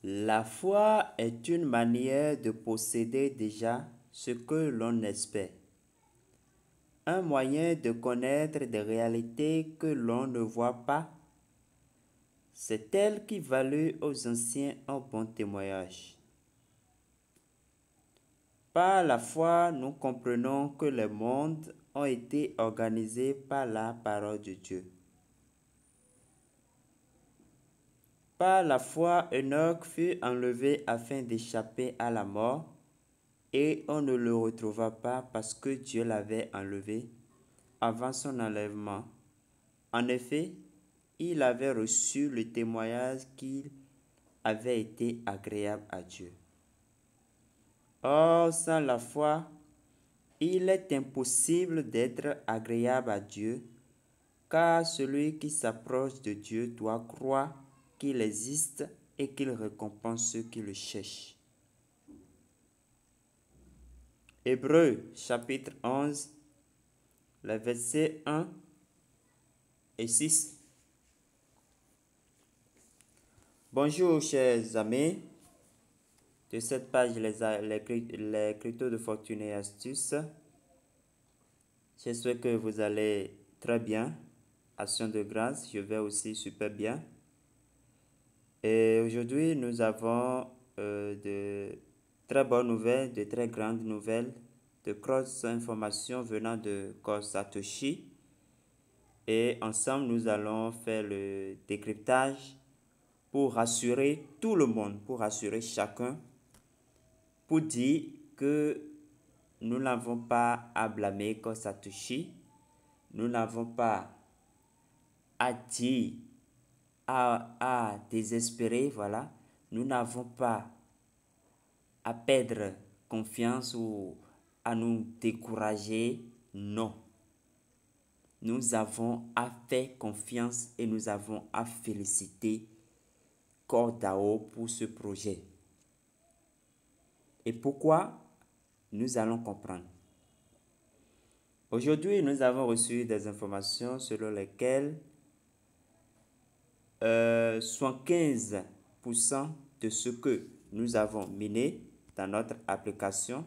La foi est une manière de posséder déjà ce que l'on espère, un moyen de connaître des réalités que l'on ne voit pas. C'est elle qui valut aux anciens un bon témoignage. Par la foi, nous comprenons que les mondes ont été organisés par la parole de Dieu. Par la foi, Enoch fut enlevé afin d'échapper à la mort, et on ne le retrouva pas parce que Dieu l'avait enlevé avant son enlèvement. En effet, il avait reçu le témoignage qu'il avait été agréable à Dieu. Or, sans la foi, il est impossible d'être agréable à Dieu, car celui qui s'approche de Dieu doit croire qu'il existe et qu'il récompense ceux qui le cherchent. Hébreux chapitre 11, les versets 1 et 6. Bonjour chers amis de cette page les cryptos de fortune et astuces. J'espère que vous allez très bien. Action de grâce, je vais aussi super bien. Et aujourd'hui, nous avons de très bonnes nouvelles, de très grandes nouvelles, de grosses informations venant de Ko Satoshi. Et ensemble, nous allons faire le décryptage pour rassurer tout le monde, pour rassurer chacun, pour dire que nous n'avons pas à blâmer Ko Satoshi, nous n'avons pas à dire, à désespérer, voilà. Nous n'avons pas à perdre confiance ou à nous décourager, non. Nous avons à faire confiance et nous avons à féliciter KoDAO pour ce projet. Et pourquoi? Nous allons comprendre. Aujourd'hui, nous avons reçu des informations selon lesquelles 75% de ce que nous avons miné dans notre application,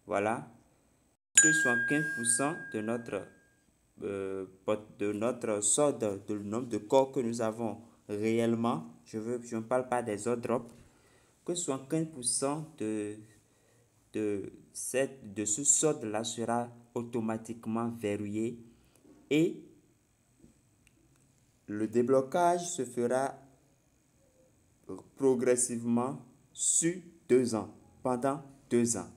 voilà, que 75% de notre solde, de nombre de corps que nous avons réellement, je ne parle pas des autres drops, que 75% de ce solde-là sera automatiquement verrouillé et le déblocage se fera progressivement sur 2 ans, pendant 2 ans.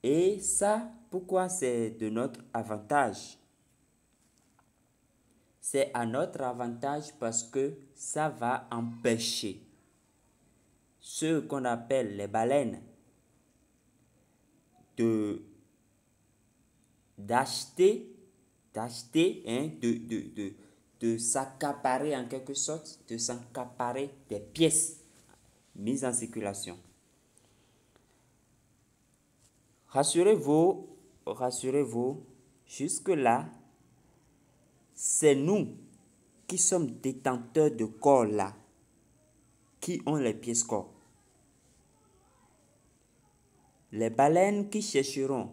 Et ça, pourquoi c'est de notre avantage? C'est à notre avantage parce que ça va empêcher ceux qu'on appelle les baleines d'acheter, de s'accaparer en quelque sorte, de s'accaparer des pièces mises en circulation. Rassurez-vous, jusque-là, c'est nous qui sommes détenteurs de corps là, qui ont les pièces corps. Les baleines qui chercheront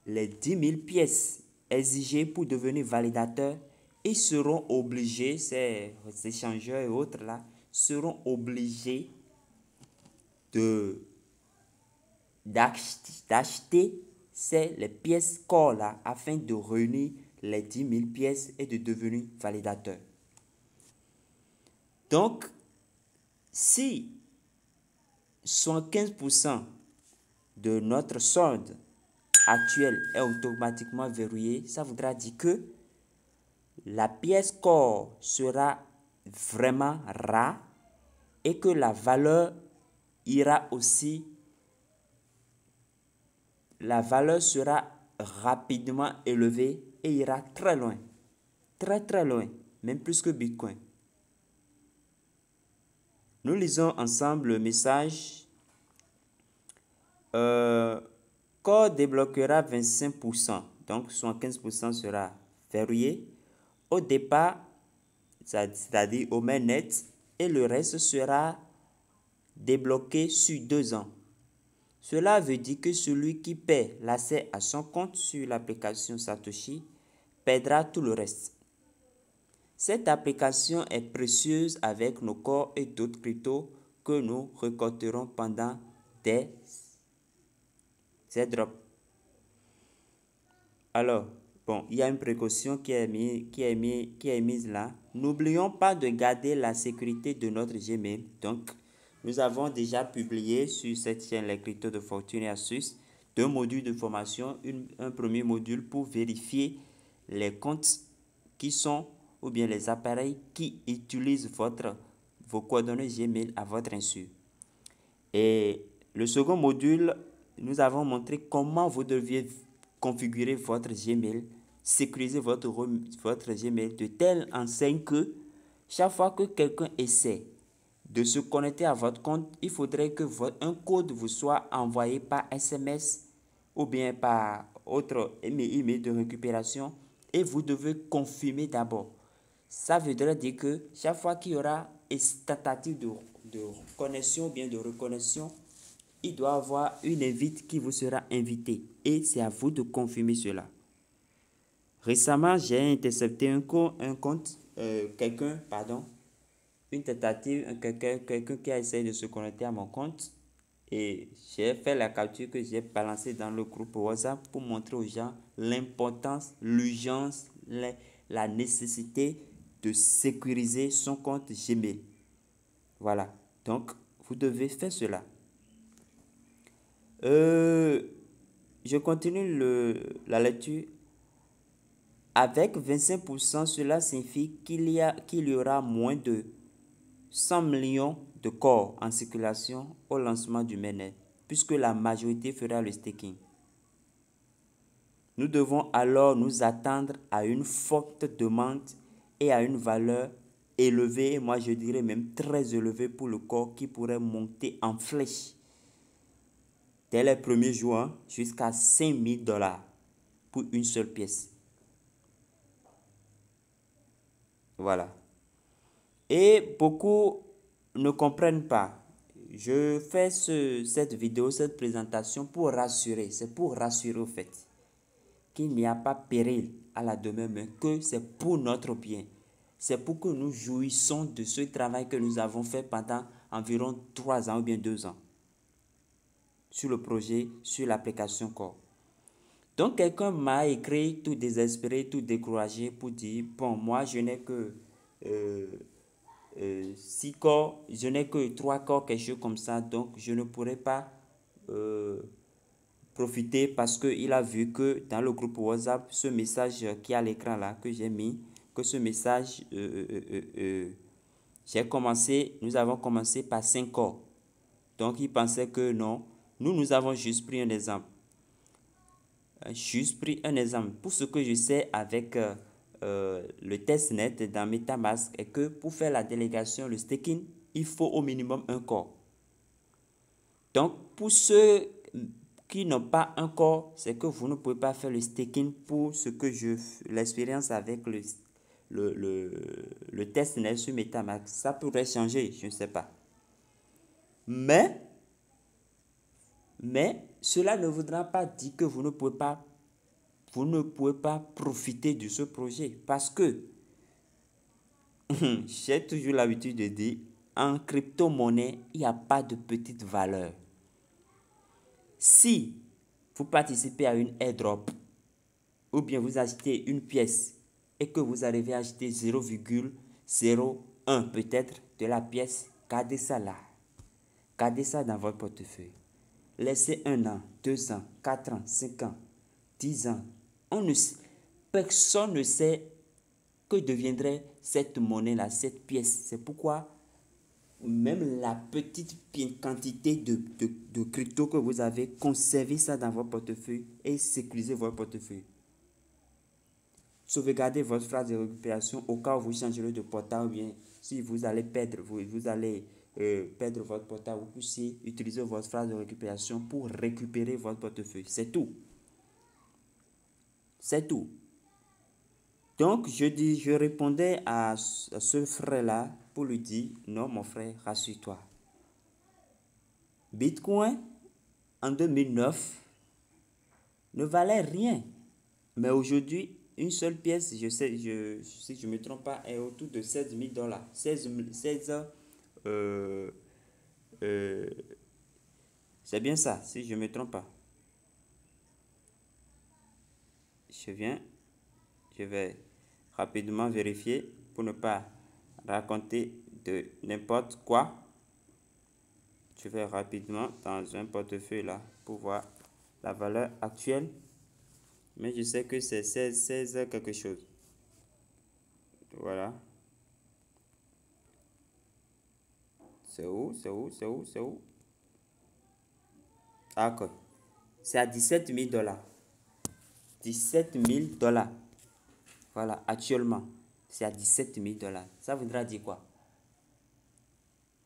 les 10 000 pièces exigées pour devenir validateurs, ils seront obligés, ces échangeurs et autres là, seront obligés d'acheter les pièces corps là afin de réunir les 10 000 pièces et de devenir validateur. Donc, si 75% de notre solde actuel est automatiquement verrouillé, ça voudra dire que la pièce corps sera vraiment rare et que la valeur ira aussi, la valeur sera rapidement élevée et ira très loin, très loin, même plus que Bitcoin. Nous lisons ensemble le message. Core débloquera 25%, donc 75% sera verrouillé. Au départ, c'est-à-dire au mainnet, et le reste sera débloqué sur 2 ans. Cela veut dire que celui qui perd l'accès à son compte sur l'application Satoshi perdra tout le reste. Cette application est précieuse avec nos corps et d'autres cryptos que nous récolterons pendant des airdrops. Alors, bon, il y a une précaution qui est mise là. N'oublions pas de garder la sécurité de notre Gmail. Donc, nous avons déjà publié sur cette chaîne Les Cryptos de Fortune et Astuces 2 modules de formation. Un premier module pour vérifier les comptes qui sont, ou bien les appareils qui utilisent vos coordonnées Gmail à votre insu. Et le second module, nous avons montré comment vous deviez configurer votre Gmail, sécuriser votre Gmail de telle enseigne que chaque fois que quelqu'un essaie de se connecter à votre compte, il faudrait que un code vous soit envoyé par SMS ou bien par autre email de récupération et vous devez confirmer d'abord. Ça voudrait dire que chaque fois qu'il y aura une tentative de connexion ou bien de reconnexion, il doit y avoir une invite qui vous sera invitée et c'est à vous de confirmer cela. Récemment, j'ai intercepté une tentative, quelqu'un qui a essayé de se connecter à mon compte et j'ai fait la capture que j'ai balancée dans le groupe WhatsApp pour montrer aux gens l'importance, l'urgence, la nécessité de sécuriser son compte Gmail. Voilà, donc vous devez faire cela. Je continue la lecture. Avec 25%, cela signifie qu'il y aura moins de 100 millions de corps en circulation au lancement du mainnet, puisque la majorité fera le staking. Nous devons alors nous attendre à une forte demande et à une valeur élevée, moi je dirais même très élevée pour le corps qui pourrait monter en flèche dès les premiers jours jusqu'à 5 000 $ pour une seule pièce. Voilà. Et beaucoup ne comprennent pas. Je fais cette vidéo, cette présentation pour rassurer. C'est pour rassurer au fait qu'il n'y a pas péril à la demeure, mais que c'est pour notre bien. C'est pour que nous jouissons de ce travail que nous avons fait pendant environ 3 ans ou bien 2 ans sur le projet, sur l'application Core. Donc quelqu'un m'a écrit tout désespéré, tout découragé pour dire, bon, moi je n'ai que 6 corps, je n'ai que 3 corps, quelque chose comme ça, donc je ne pourrai pas profiter parce qu'il a vu que dans le groupe WhatsApp, ce message qui est à l'écran là, que j'ai mis, que ce message, nous avons commencé par 5 corps. Donc il pensait que non, nous avons juste pris un exemple. Pour ce que je sais avec le testnet dans MetaMask est que pour faire la délégation, le staking, il faut au minimum un corps. Donc pour ceux qui n'ont pas un corps, c'est que vous ne pouvez pas faire le staking pour ce que l'expérience avec le testnet sur MetaMask. Ça pourrait changer, je ne sais pas. Mais cela ne voudra pas dire que vous ne pouvez pas profiter de ce projet parce que j'ai toujours l'habitude de dire en crypto-monnaie, il n'y a pas de petite valeur. Si vous participez à une airdrop ou bien vous achetez une pièce et que vous arrivez à acheter 0,01 peut-être de la pièce, gardez ça là. Gardez ça dans votre portefeuille. Laissez 1 an, 2 ans, 4 ans, 5 ans, 10 ans. Personne ne sait que deviendrait cette monnaie-là, cette pièce. C'est pourquoi même la petite quantité de crypto que vous avez, conservez ça dans votre portefeuille et sécurisez votre portefeuille. Sauvegardez votre phrase de récupération au cas où vous changerez de portail ou bien si vous allez perdre, perdre votre portail, vous puissiez utiliser votre phrase de récupération pour récupérer votre portefeuille. C'est tout. C'est tout. Donc, je répondais à ce frère-là pour lui dire, non, mon frère, rassure-toi. Bitcoin, en 2009, ne valait rien. Mais aujourd'hui, une seule pièce, si je ne me trompe pas, est autour de 16 000 dollars. 16 euh, euh, c'est bien ça, si je ne me trompe pas. Je vais rapidement vérifier pour ne pas raconter de n'importe quoi. Je vais rapidement dans un portefeuille là pour voir la valeur actuelle. Mais je sais que c'est 16 quelque chose. Voilà. C'est où? Ah, ok. C'est à 17 000 dollars. 17 000 dollars. Voilà, actuellement, c'est à 17 000 dollars. Ça voudra dire quoi?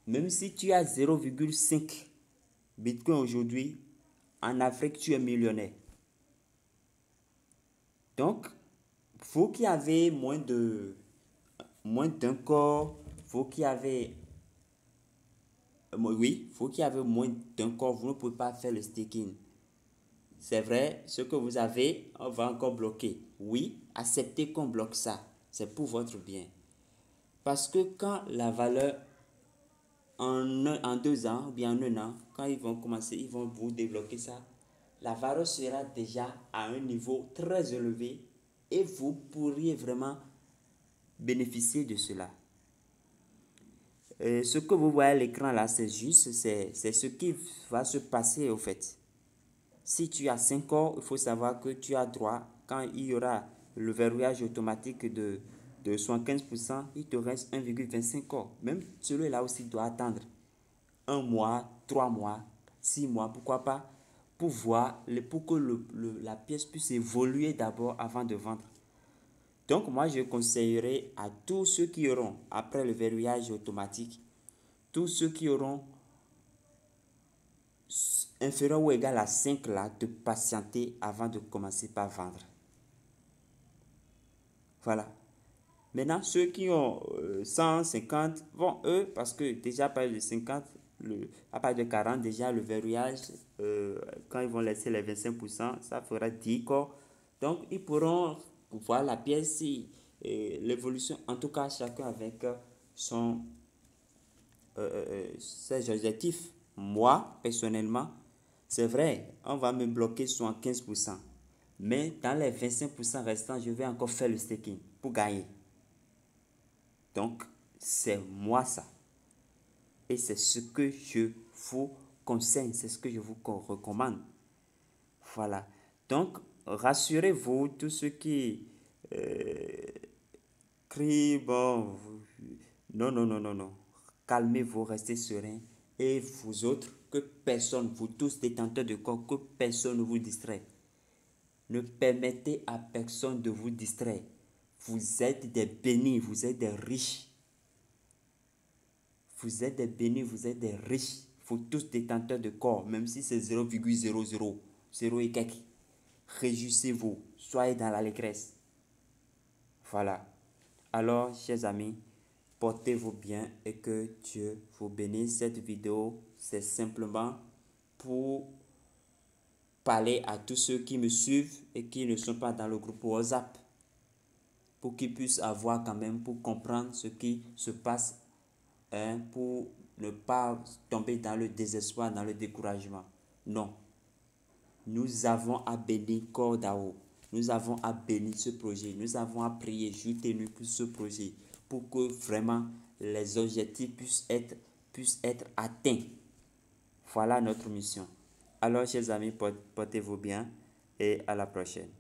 Même si tu as 0,5 Bitcoin aujourd'hui, en Afrique, tu es millionnaire. Donc, vous qui avez moins d'un corps, vous qui avez, oui, vous qui avez moins d'un corps, vous ne pouvez pas faire le staking. C'est vrai, ce que vous avez, on va encore bloquer. Oui, acceptez qu'on bloque ça. C'est pour votre bien. Parce que quand la valeur, en 2 ans ou bien en 1 an, quand ils vont commencer, ils vont vous débloquer ça, la valeur sera déjà à un niveau très élevé et vous pourriez vraiment bénéficier de cela. Ce que vous voyez à l'écran là, c'est juste, c'est ce qui va se passer au fait. Si tu as 5 corps, il faut savoir que tu as droit, quand il y aura le verrouillage automatique de 75%, il te reste 1,25 corps. Même celui-là aussi doit attendre 1 mois, 3 mois, 6 mois, pourquoi pas, pour voir, pour que la pièce puisse évoluer d'abord avant de vendre. Donc moi, je conseillerais à tous ceux qui auront, après le verrouillage automatique, tous ceux qui auront inférieur ou égal à 5 là, de patienter avant de commencer par vendre. Voilà. Maintenant, ceux qui ont 150, bon, eux, parce que déjà à partir de 50, à partir de 40, déjà le verrouillage, quand ils vont laisser les 25%, ça fera 10 corps. Donc, ils pourront voir la pièce, l'évolution, en tout cas, chacun avec ses objectifs. Moi, personnellement, c'est vrai, on va me bloquer 75%. Mais dans les 25% restants, je vais encore faire le staking pour gagner. Donc, c'est moi ça. Et c'est ce que je vous conseille, c'est ce que je vous recommande. Voilà. Donc, rassurez-vous, tous ceux qui crient, bon, non, non, non, non, non. Calmez-vous, restez serein. Et vous autres, que personne, vous tous détenteurs de corps, que personne ne vous distrait. Ne permettez à personne de vous distraire. Vous êtes des bénis, vous êtes des riches. Vous êtes des bénis, vous êtes des riches. Vous tous détenteurs de corps, même si c'est 0,00, 0 et quelques. Réjouissez-vous, soyez dans l'allégresse. Voilà. Alors, chers amis, portez-vous bien et que Dieu vous bénisse. Cette vidéo, c'est simplement pour parler à tous ceux qui me suivent et qui ne sont pas dans le groupe WhatsApp, pour qu'ils puissent avoir quand même, pour comprendre ce qui se passe, hein, pour ne pas tomber dans le désespoir, dans le découragement. Non. Nous avons à bénir Cordao. Nous avons à bénir ce projet. Nous avons à prier jour et nuit pour ce projet, pour que vraiment les objectifs puissent être atteints. Voilà notre mission. Alors, chers amis, portez-vous bien et à la prochaine.